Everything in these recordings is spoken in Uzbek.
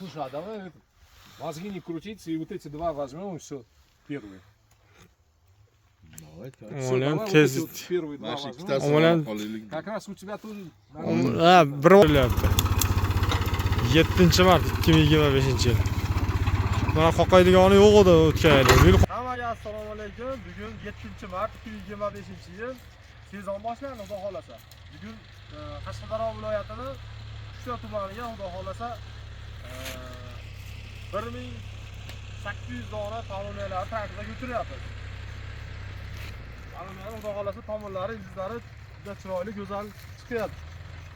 Слушай, а давай мозги не крутиться и вот эти два возьмем и все первые. Давайте. Всё, давай вот эти вот первые два возьмем. Как раз у тебя тут... Ha, bir bo'lyapti. 7-mart 2025-yil. Mana qoqaydigani yo'q edi o'tgan yil. Hammaga assalomu alaykum. Bugun 7-mart 2025-yil sezon boshlandi, xudo xolasa. Bugun Qashqadaryo viloyatining Uchta tumaniga xudo xolasa 1800 dona koloniyalar traktorda ko'chiryapmiz. Koloniyalar xudo xolasa tomonlari, yuzlari juda chiroyli, go'zal chiqyapti.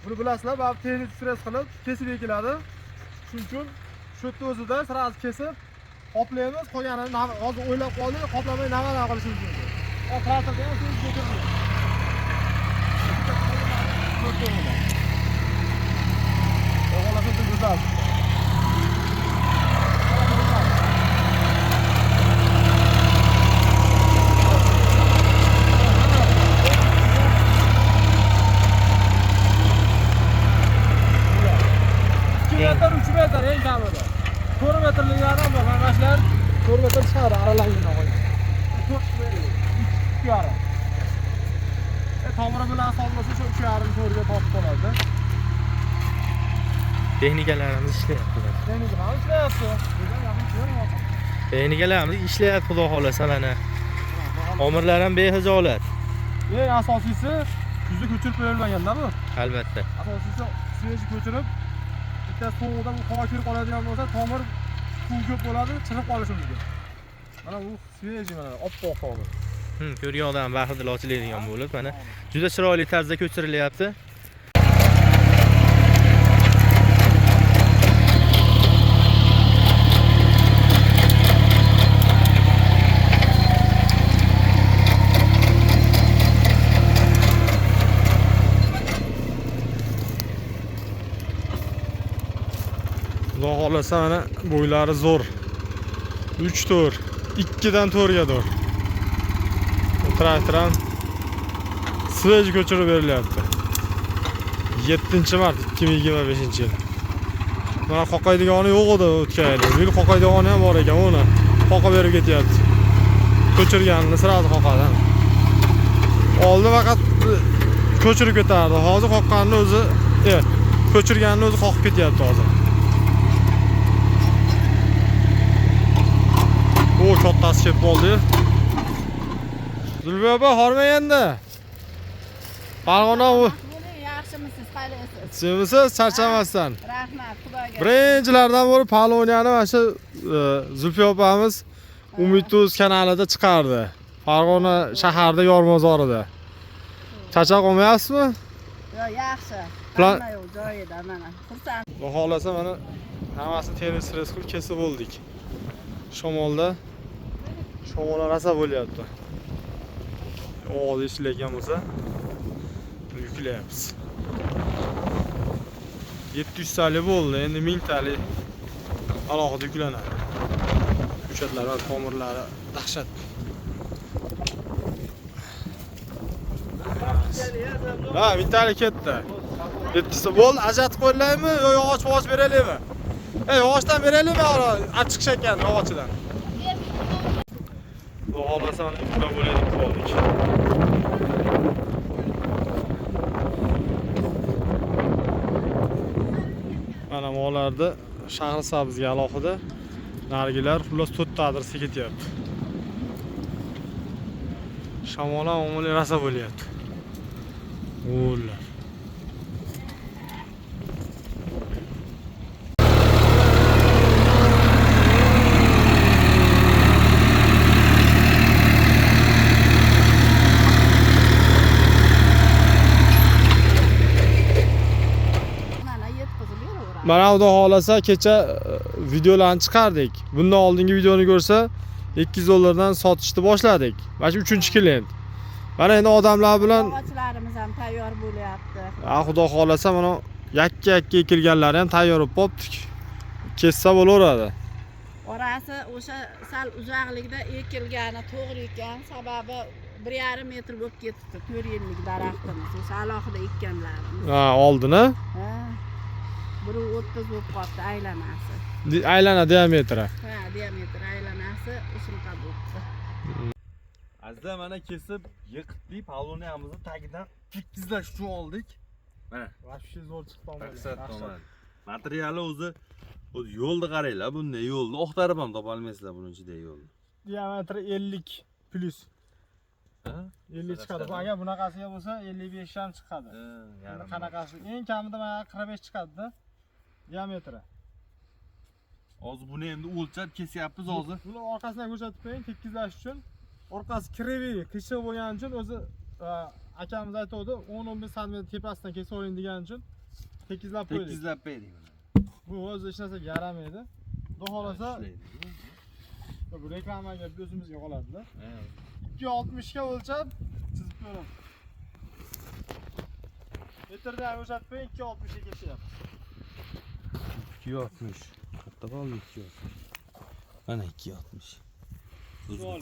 Buni bilasizlar, bu texnik stress qilib kesib ekiladi. Shuning uchun shu yerda o'zida sirasi kesib qoplaymiz, qolganini hozir o'ylab qoldik, qoplamay nima qilishimiz mumkin. Traktorda ham o'zimiz ko'chiramiz. Xohlasa go'zal. Metr 3 metr eng kamida. 4 metrliklari ham bor, qarashlar 4 metr chiqadi aralangan qo'ygan. 2,5. Tomiri bilan solmasa shu 3,5 4 ga tortib qoladi. Texnikalarimiz ishlayapti. Texnikalar ishlayapti. Texnikalarimiz ishlayapti, xudo xolasa mana. Omirlar ham behijolat. Eng asosiysi kuzni ko'chirib qo'yilmaganda bu. Albatta. Asosiysi sveji ko'chirib bitta sovuqdan qora kirib qoladigan bo'lsa, tomir suv ko'p bo'ladi, chirib qolishi mumkin. Mana bu sveji mana oppoq tomir. Ko'rgan odam bahridir ochiladigan bo'lib, mana juda chiroyli tarzda ko'chirilyapti. Xudo xolasa mana bo'ylari zo'r. 3 to'r, 2 dan 4 ga to'r. Traktor ham svej ko'chirib berilyapti. 7-mart 2025-yil. Mana qoqaydigani yo'q edi o'tgan yil. Bu yil qoqaydigani ham bor ekan, uni qoqib berib ketyapti. Ko'chirganini sirasi qoqadi. Oldin faqat ko'chirib ketardi. Hozir qoqqanini o'zi, ko'chirganini o'zi qoqib ketyapti hozir. O kattasi kelib qoldi. Zulfiya opa, hormaganda. Farg'ona Yaxshimisiz, qalaysiz? Sizmisiz, charchamasdan. Rahmat, Xudoga. Birinchilardan bo'lib Paloniyani mana shu Zulfiya opamiz Umiduz kanalida chiqardi. Farg'ona shaharda Yormozorida. Charchab qolmayapsizmi? Yo'q, yaxshi. Plan Yo'q, joyida mana. Xursand. Xudo xolasa mana hammasini tennis stress qilib kesib oldik. Shamolda shamol rosa bo'lyapti. O'g'il ishlagan bo'lsa yuklayapmiz. 700 talik bo'ldi, endi 1000 talik alohida yuklanadi. Ko'chatlar va tomirlari dahshat. Ha, 1000 talik ketdi. 7tasi bo'ldi, ajratib qo'ylaymi yo yog'och beraylikmi? Yog'ochdan beraylikmi, achchiq ekan yog'ochidan. Xudo xolasa mana ikkita bo'ladi qoldik. Mana mo'larda Shahrisabzga alohida nargilar xullas 4 ta adresiga ketyapti. Shamol ham umumiy rosa bo'lyapti. O'lar. Mana xudo xolasa kecha videolarni chiqardik. Bundan oldingi videoni ko'rsa 200 dollardan sotishni boshladik. Mana 3-klient. Mana endi odamlar bilan Yog'ochlarimiz ham tayyor bo'lyapti. Xudo xolasa mana yakka-yakka ekilganlari ham tayyor bo'lib, kessa bo'laveradi. Orasi o'sha sal uzoqlikda ekilgani to'g'ri ekan, sababi 1,5 metr bo'lib ketdi 4 yillik daraxtimiz. O'sha alohida ekkanlarimiz. Oldin-a? Ha. biri 30 bo'lib qolibdi aylanasi. Aylana diametri. Ha, diametri aylanasi shunaqa bo'libdi. Azizlar mana kesib yiqitdik, paloniyamizni tagidan tekizlash uchun oldik. Mana Вообще zo'r chiqdi. maqsad tomon. Materiali o'zi yo'lni qaranglar, bunday yo'lni oqtarib ham topa olmaysizlar buning ichidagi yo'lni. Diametri 50 plus. Ha? 50 chiqadi. Bu agar bunaqasiga bo'lsa 55 ham chiqadi. Yarim. Qanaqasi? Eng kamida mana 45 chiqadi-da. Diametri. Hozir buni endi o'lchab kesyapmiz hozir. Buni orqasidan ko'rsatib qo'ying tekizlash uchun. Orqasi kirvi, qiyshiq bo'lgani uchun o'zi akamiz aytdi, 10-15 sm tepasidan kesib oling degani uchun tekizlab qo'ydik. Tekizlab berdik mana. Bu o'zi hech narsaga yaramaydi. Xudo xolasa bu reklamaga o'zimizga qoladi-da. 260 ga o'lchab chizib ko'raman. Metrdan o'lchab qo'ying, 260 ga keshyapti. 260. Katta qoldi 260. Mana 260.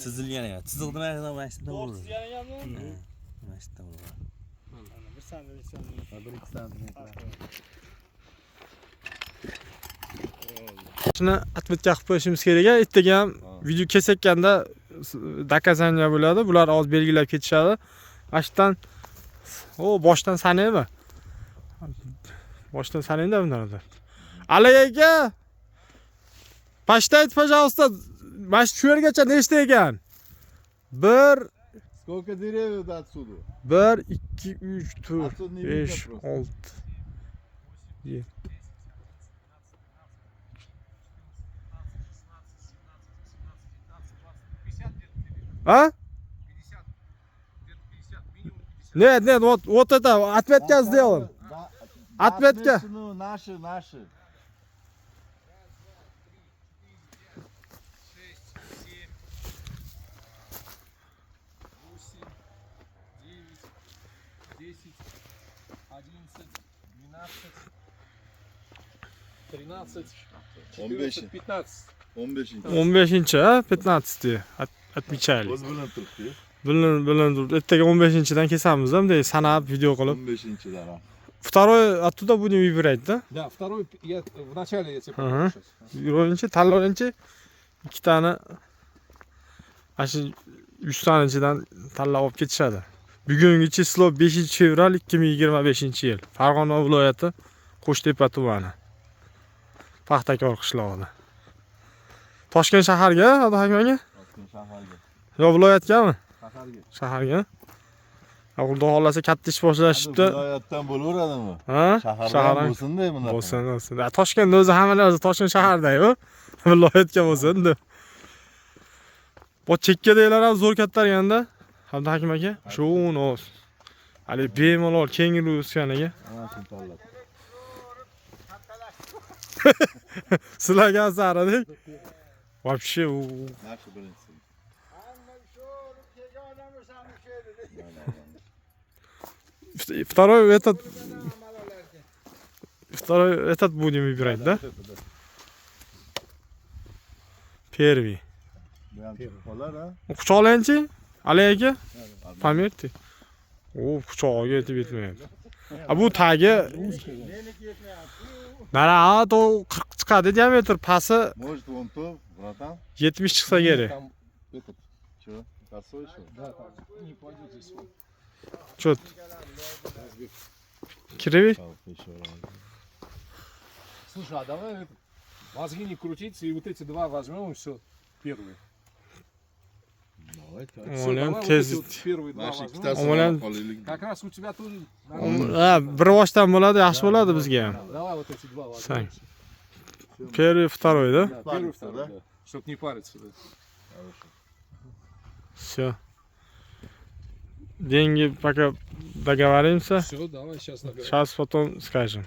Chizilgan ekan. Chizildi mana mana shunday To'g'ri bo'ldi. chizgan ekanmi? Mana shunday bo'ldi. Mana 1 sm, 2 sm. 1-2 santimetr. Shuni atmetga qilib qo'yishimiz kerak. Ertaga ham video kesayotganda dokazaniya bo'ladi. Bular hozir belgilab ketishadi. Ashdan boshdan sanaymi? Boshdan sanayda bunlardan. Alay aka. Посчитайте, пожалуйста, mana shu yergacha nechta ekan? 1 Сколько деревьев до отсюда? 1 2 3 4 Отсюда не видно 5 просто. 6 7. А? Нет, нет, вот это, отметка сделаем. Да, Отметка. отмечено, наши. Он 14, 15. 15. 15-chi, ha? 15 отмечали. O'z bilan turibdi. Bilan turib, ertaga 15-dan kesamiz, bunday sanab video qilib. 15-daraxt. Второй оттуда будем выбирать, да? Да, второй я в начале я тебе Ага. покажу сейчас. Birinchi, tanlovchi 2 tane ana shu 3 tanechidan tanlab olib ketishadi. Bugungi chislo 5-fevral 2025-yil. Farg'ona viloyati Qo'shtepa tumani. Paxtakor qishlog'ida. Toshkent shaharga, Abduhakimga? Toshkent shaharga. Yo viloyatgami? Shaharga. Shaharga. Xudo xolasa katta ish boshlashibdi. Viloyatdan bo'laveradimi? Ha? Shahardan bo'lsin-da bunaqa. Bo'lsin. Toshkentda o'zi hammalari Toshkent shahardagi-ku. Viloyatga bo'lsin-da. Bu chekkadagilar ham zo'r kattar ekanda. Abduhakim aka, shu nos. Hali bemalol kenguru o'sganiga. Ana shuni tanlab. Sizlarga asaradek. Вообще Nashi birinchisi. второй этот будем выбирать, да? Первый. Bu ham chiqib qolar, ha? Quchoqlaychi? Ali aka? Pamirti. O, quchog'iga yetib yetmayapti. Bu tagi nara to 40 chiqadi diametr, pasi Может, вон то, братан? 70 chiqsa kerak. Там этот, Что? Косой что? да, там не пойдет здесь. Вот. Чот. Киреви? Еще раз. Слушай, а давай это, мозги не крутиться и вот эти два возьмем и все первые. Давайте. Всё, Olam давай вот tez. эти вот первые два Nashi возьмем. ikkitasini Olam- olib qolaylik. Как раз у тебя тоже. Ha, bir boshdan bo'ladi, yaxshi bo'ladi bizga ham. Давай вот эти два Сань. возьмем. Первый, второй, да? Да, первый, Париться, второй, да? да. Чтоб не париться. Да. Всё. Деньги пока договоримся. Все, давай сейчас договоримся. Сейчас потом скажем.